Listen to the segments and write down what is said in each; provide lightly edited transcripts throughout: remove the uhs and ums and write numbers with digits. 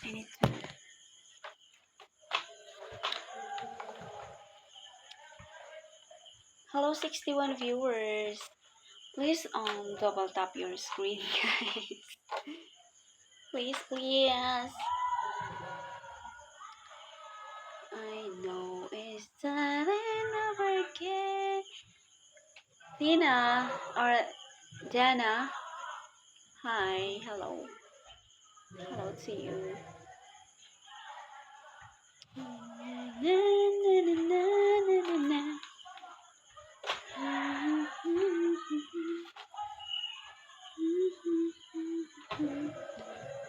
I need to... Hello, 61 viewers. Please double tap your screen, guys. Please, please. I know it's time and over again. Tina or Jana. Hi, hello. Hello to you.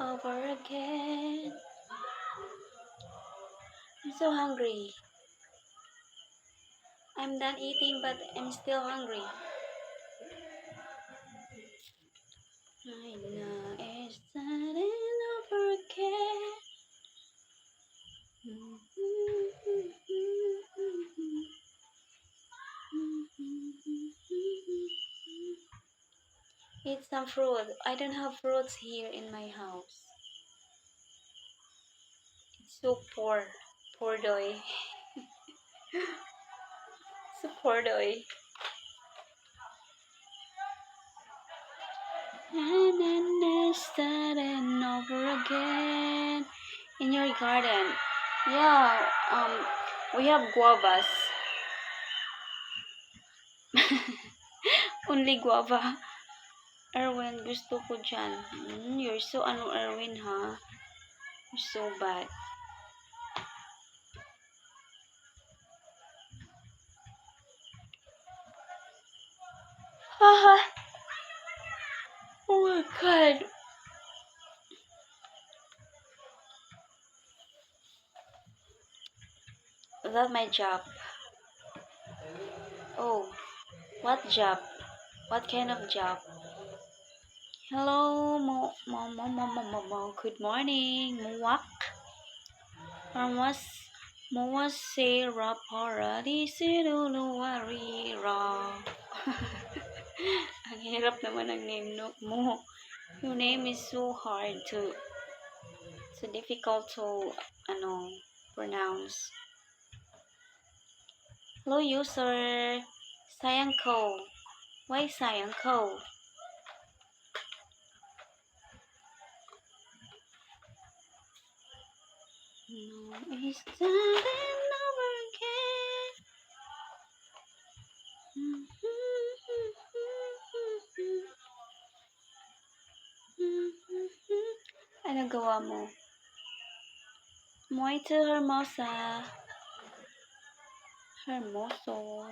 Over again. I'm so hungry. I'm done eating, but I'm still hungry. I know it's starting over again. Eat some fruit. I don't have fruits here in my house. It's so poor. Poor doy. So poor doy. And then it's starting over again. In your garden. Yeah, we have guavas. Only guava. Erwin, gusto ko dyan. You're so Erwin, ha? You're so bad. Haha. Oh my god. That's my job. Oh, what job? What kind of job? Hello, good morning, Muwak. Mowas say rapara di sinuluwarira. Ang hirap naman ang name mo. Your name is so hard to, so difficult to, pronounce. Hello, user. Sayangko. Why Sayangko? No, it's starting over again. Ano gawa mo? Muy to Hermosa. Hermoso.